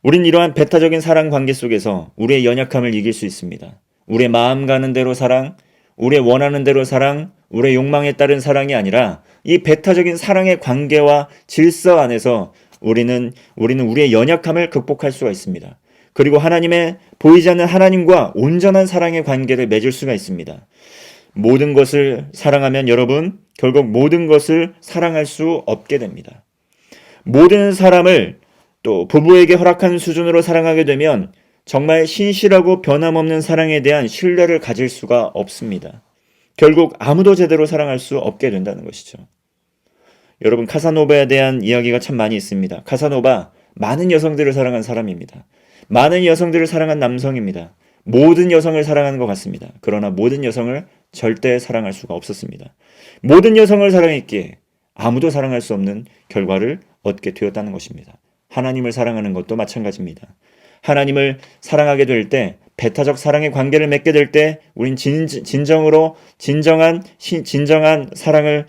우린 이러한 배타적인 사랑 관계 속에서 우리의 연약함을 이길 수 있습니다. 우리의 마음 가는 대로 사랑, 우리의 원하는 대로 사랑, 우리의 욕망에 따른 사랑이 아니라 이 배타적인 사랑의 관계와 질서 안에서 우리는 우리의 연약함을 극복할 수가 있습니다. 그리고 보이지 않는 하나님과 온전한 사랑의 관계를 맺을 수가 있습니다. 모든 것을 사랑하면 여러분, 결국 모든 것을 사랑할 수 없게 됩니다. 모든 사람을 또 부부에게 허락한 수준으로 사랑하게 되면 정말 신실하고 변함없는 사랑에 대한 신뢰를 가질 수가 없습니다. 결국 아무도 제대로 사랑할 수 없게 된다는 것이죠. 여러분, 카사노바에 대한 이야기가 참 많이 있습니다. 카사노바, 많은 여성들을 사랑한 사람입니다. 많은 여성들을 사랑한 남성입니다. 모든 여성을 사랑하는 것 같습니다. 그러나 모든 여성을 절대 사랑할 수가 없었습니다. 모든 여성을 사랑했기에 아무도 사랑할 수 없는 결과를 얻게 되었다는 것입니다. 하나님을 사랑하는 것도 마찬가지입니다. 하나님을 사랑하게 될 때, 배타적 사랑의 관계를 맺게 될 때 우린 진정한 사랑의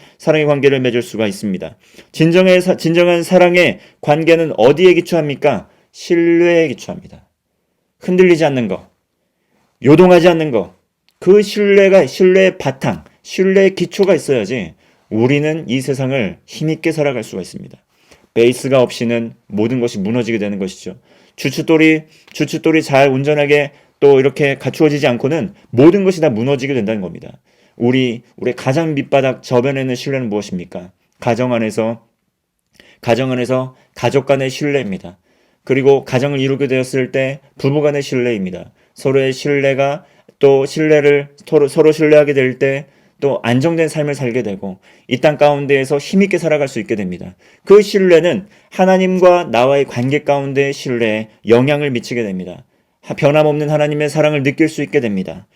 관계를 맺을 수가 있습니다. 진정한 사랑의 관계는 어디에 기초합니까? 신뢰에 기초합니다. 흔들리지 않는 것, 요동하지 않는 것, 그 신뢰의 바탕, 신뢰의 기초가 있어야지 우리는 이 세상을 힘있게 살아갈 수가 있습니다. 베이스가 없이는 모든 것이 무너지게 되는 것이죠. 주춧돌이 잘 온전하게 또 이렇게 갖추어지지 않고는 모든 것이 다 무너지게 된다는 겁니다. 우리의 가장 밑바닥 저변에 있는 신뢰는 무엇입니까? 가정 안에서 가족 간의 신뢰입니다. 그리고 가정을 이루게 되었을 때 부부 간의 신뢰입니다. 서로의 신뢰가 또 서로 신뢰하게 될 때 또 안정된 삶을 살게 되고 이 땅 가운데에서 힘있게 살아갈 수 있게 됩니다. 그 신뢰는 하나님과 나와의 관계 가운데의 신뢰에 영향을 미치게 됩니다. 변함없는 하나님의 사랑을 느낄 수 있게 됩니다.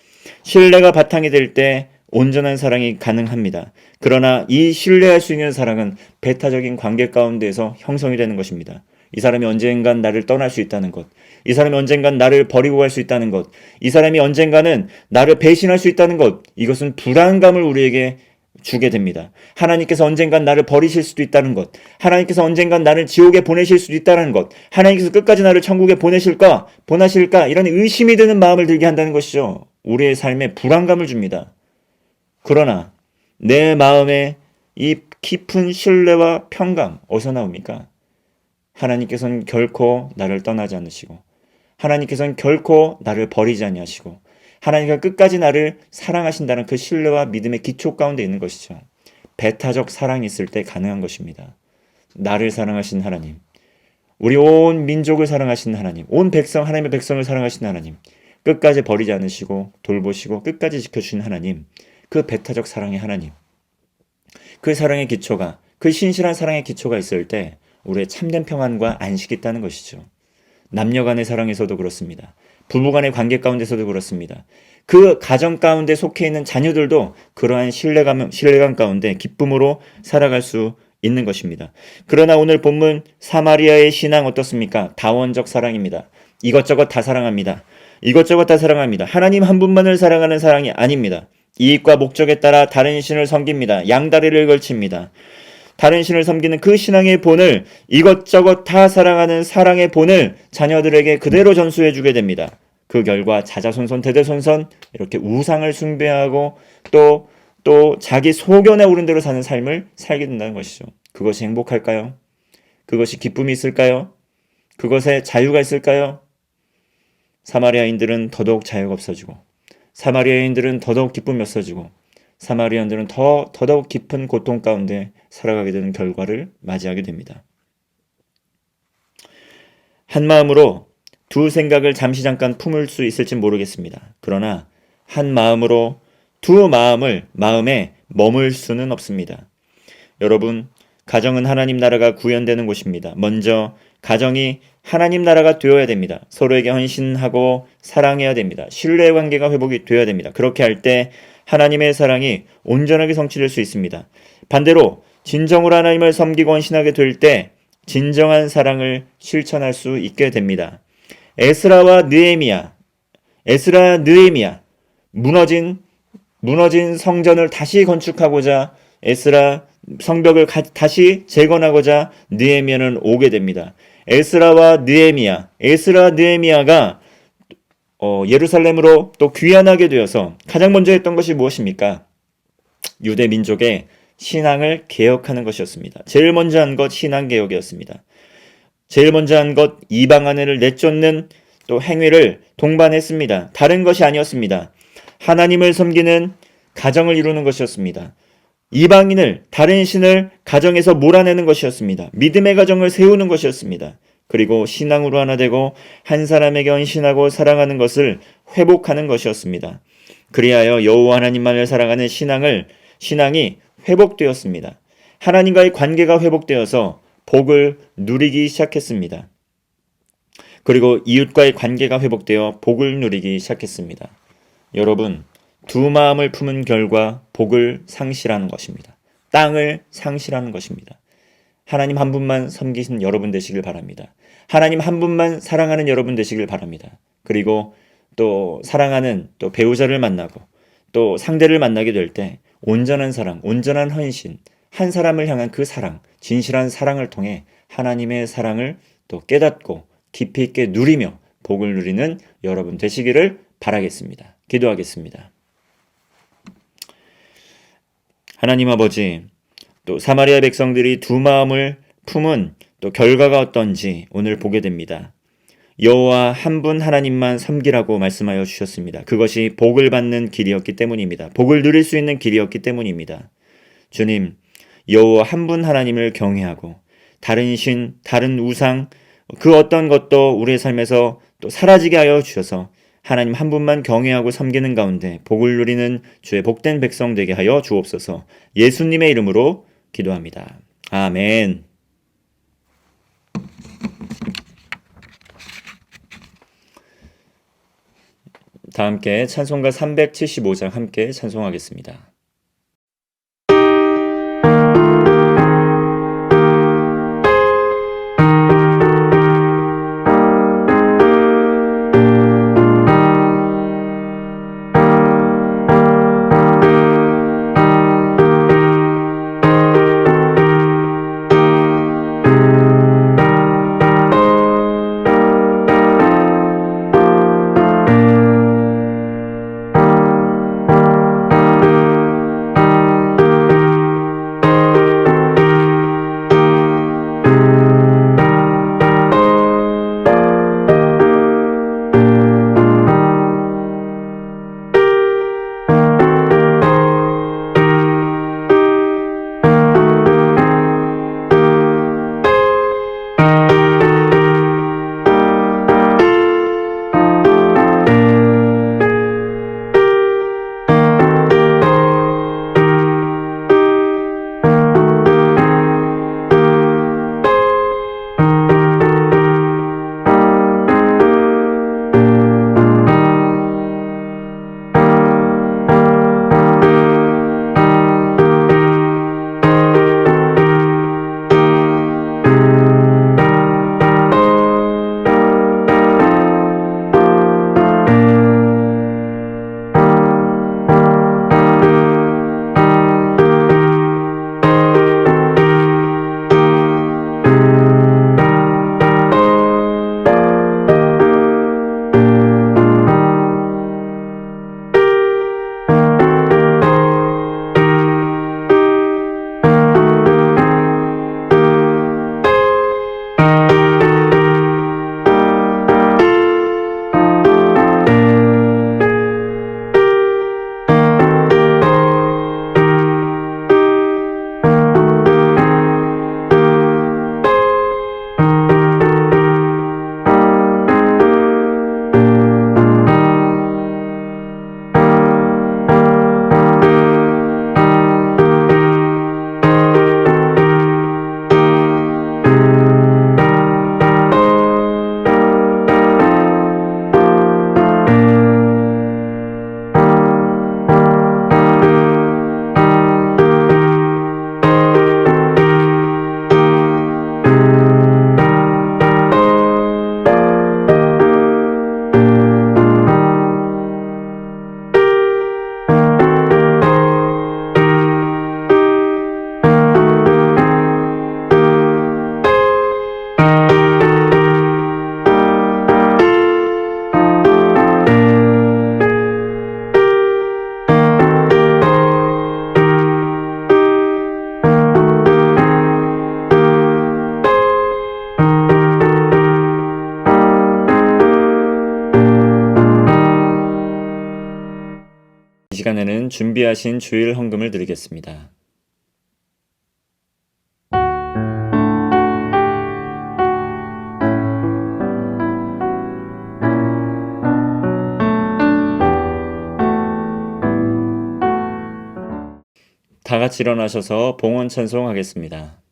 신뢰가 바탕이 될 때 온전한 사랑이 가능합니다. 그러나 이 신뢰할 수 있는 사랑은 배타적인 관계 가운데에서 형성이 되는 것입니다. 이 사람이 언젠간 나를 떠날 수 있다는 것, 이 사람이 언젠간 나를 버리고 갈 수 있다는 것, 이 사람이 언젠가는 나를 배신할 수 있다는 것, 이것은 불안감을 우리에게 주게 됩니다. 하나님께서 언젠간 나를 버리실 수도 있다는 것, 하나님께서 언젠간 나를 지옥에 보내실 수도 있다는 것, 하나님께서 끝까지 나를 천국에 보내실까 이런 의심이 드는 마음을 들게 한다는 것이죠. 우리의 삶에 불안감을 줍니다. 그러나 내 마음에 이 깊은 신뢰와 평강 어디서 나옵니까? 하나님께서는 결코 나를 떠나지 않으시고 하나님께서는 결코 나를 버리지 아니하시고 하나님께서 끝까지 나를 사랑하신다는 그 신뢰와 믿음의 기초 가운데 있는 것이죠. 배타적 사랑이 있을 때 가능한 것입니다. 나를 사랑하신 하나님, 우리 온 민족을 사랑하시는 하나님, 온 백성, 하나님의 백성을 사랑하시는 하나님, 끝까지 버리지 않으시고 돌보시고 끝까지 지켜주시는 하나님, 그 배타적 사랑의 하나님, 그 사랑의 기초가, 그 신실한 사랑의 기초가 있을 때 우리의 참된 평안과 안식이 있다는 것이죠. 남녀 간의 사랑에서도 그렇습니다. 부부 간의 관계 가운데서도 그렇습니다. 그 가정 가운데 속해 있는 자녀들도 그러한 신뢰감 가운데 기쁨으로 살아갈 수 있는 것입니다. 그러나 오늘 본문 사마리아의 신앙 어떻습니까? 다원적 사랑입니다. 이것저것 다 사랑합니다. 이것저것 다 사랑합니다. 하나님 한 분만을 사랑하는 사랑이 아닙니다. 이익과 목적에 따라 다른 신을 섬깁니다. 양다리를 걸칩니다. 다른 신을 섬기는 그 신앙의 본을, 이것저것 다 사랑하는 사랑의 본을 자녀들에게 그대로 전수해주게 됩니다. 그 결과 자자손손 대대손손 이렇게 우상을 숭배하고 또 자기 소견에 오른 대로 사는 삶을 살게 된다는 것이죠. 그것이 행복할까요? 그것이 기쁨이 있을까요? 그것에 자유가 있을까요? 사마리아인들은 더더욱 자유가 없어지고, 사마리아인들은 더더욱 기쁨이 없어지고, 사마리아인들은 더더욱 깊은 고통 가운데 살아가게 되는 결과를 맞이하게 됩니다. 한 마음으로 두 생각을 잠깐 품을 수 있을지 모르겠습니다. 그러나 한 마음으로 두 마음에 머물 수는 없습니다. 여러분, 가정은 하나님 나라가 구현되는 곳입니다. 먼저 가정이 하나님 나라가 되어야 됩니다. 서로에게 헌신하고 사랑해야 됩니다. 신뢰의 관계가 회복이 되어야 됩니다. 그렇게 할 때 하나님의 사랑이 온전하게 성취될 수 있습니다. 반대로 진정으로 하나님을 섬기고 헌신하게 될 때 진정한 사랑을 실천할 수 있게 됩니다. 에스라 느헤미야, 무너진 성전을 다시 건축하고자, 에스라 성벽을 다시 재건하고자 느헤미야는 오게 됩니다. 에스라 느헤미야가 예루살렘으로 또 귀환하게 되어서 가장 먼저 했던 것이 무엇입니까? 유대 민족의 신앙을 개혁하는 것이었습니다. 제일 먼저 한 것 신앙개혁이었습니다. 제일 먼저 한 것 이방인을 내쫓는 또 행위를 동반했습니다. 다른 것이 아니었습니다. 하나님을 섬기는 가정을 이루는 것이었습니다. 이방인을, 다른 신을 가정에서 몰아내는 것이었습니다. 믿음의 가정을 세우는 것이었습니다. 그리고 신앙으로 하나 되고 한 사람에게 헌신하고 사랑하는 것을 회복하는 것이었습니다. 그리하여 여호와 하나님만을 사랑하는 신앙이 회복되었습니다. 하나님과의 관계가 회복되어서 복을 누리기 시작했습니다. 그리고 이웃과의 관계가 회복되어 복을 누리기 시작했습니다. 여러분, 두 마음을 품은 결과 복을 상실하는 것입니다. 땅을 상실하는 것입니다. 하나님 한 분만 섬기신 여러분 되시길 바랍니다. 하나님 한 분만 사랑하는 여러분 되시길 바랍니다. 그리고 또 사랑하는 또 배우자를 만나고 또 상대를 만나게 될 때 온전한 사랑, 온전한 헌신, 한 사람을 향한 그 사랑, 진실한 사랑을 통해 하나님의 사랑을 또 깨닫고 깊이 있게 누리며 복을 누리는 여러분 되시기를 바라겠습니다. 기도하겠습니다. 하나님 아버지, 또 사마리아 백성들이 두 마음을 품은 또 결과가 어떤지 오늘 보게 됩니다. 여호와 한 분 하나님만 섬기라고 말씀하여 주셨습니다. 그것이 복을 받는 길이었기 때문입니다. 복을 누릴 수 있는 길이었기 때문입니다. 주님, 여호와 한 분 하나님을 경외하고 다른 신, 다른 우상, 그 어떤 것도 우리의 삶에서 또 사라지게 하여 주셔서 하나님 한 분만 경외하고 섬기는 가운데 복을 누리는 주의 복된 백성 되게 하여 주옵소서. 예수님의 이름으로 기도합니다. 아멘. 다 함께 찬송가 375장 함께 찬송하겠습니다. 시간에는 준비하신 주일 헌금을 드리겠습니다. 다 같이 일어나셔서 봉헌 찬송하겠습니다.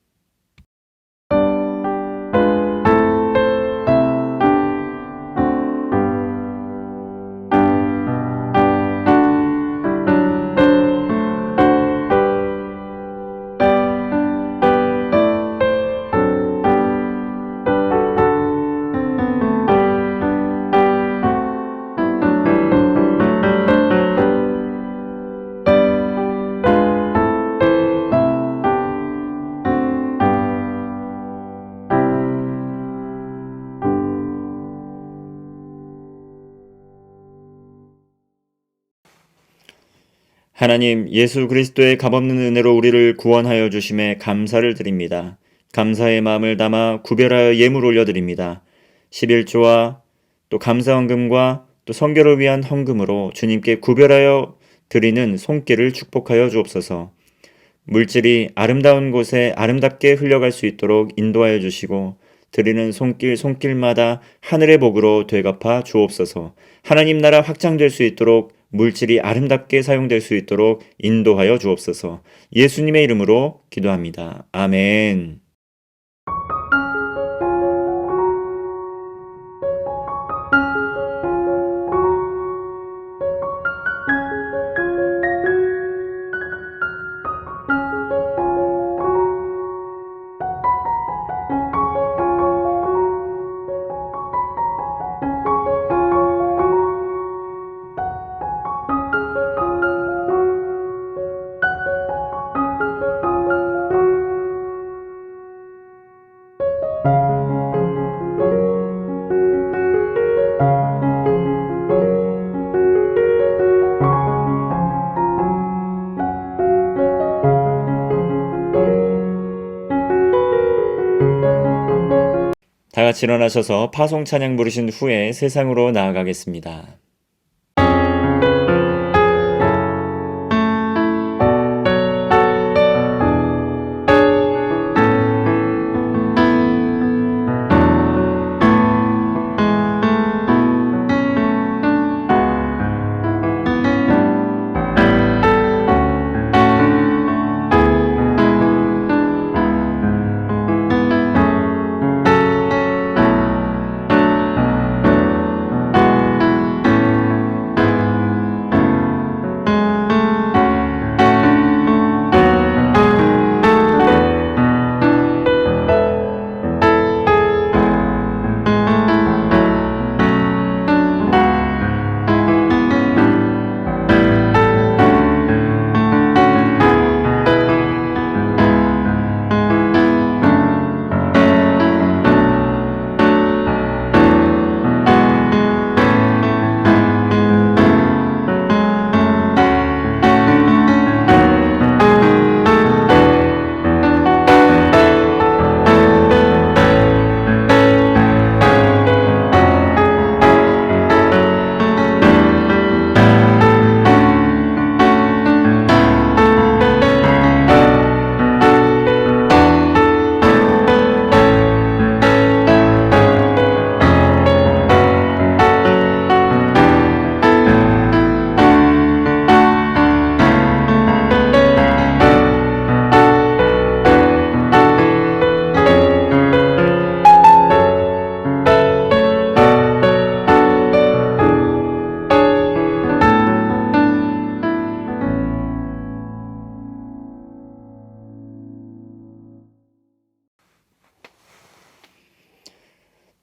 하나님, 예수 그리스도의 값없는 은혜로 우리를 구원하여 주심에 감사를 드립니다. 감사의 마음을 담아 구별하여 예물 올려드립니다. 11조와 또 감사헌금과 또 선교를 위한 헌금으로 주님께 구별하여 드리는 손길을 축복하여 주옵소서. 물질이 아름다운 곳에 아름답게 흘러갈 수 있도록 인도하여 주시고 드리는 손길마다 하늘의 복으로 되갚아 주옵소서. 하나님 나라 확장될 수 있도록 물질이 아름답게 사용될 수 있도록 인도하여 주옵소서. 예수님의 이름으로 기도합니다. 아멘. 다 같이 일어나셔서 파송 찬양 부르신 후에 세상으로 나아가겠습니다.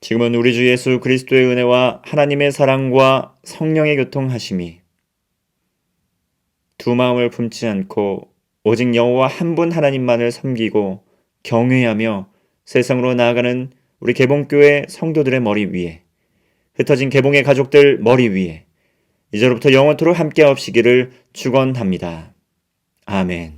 지금은 우리 주 예수 그리스도의 은혜와 하나님의 사랑과 성령의 교통하심이 두 마음을 품지 않고 오직 여호와 한 분 하나님만을 섬기고 경외하며 세상으로 나아가는 우리 개봉교회 성도들의 머리 위에, 흩어진 개봉의 가족들 머리 위에 이제로부터 영원토록 함께하옵시기를 축원합니다. 아멘.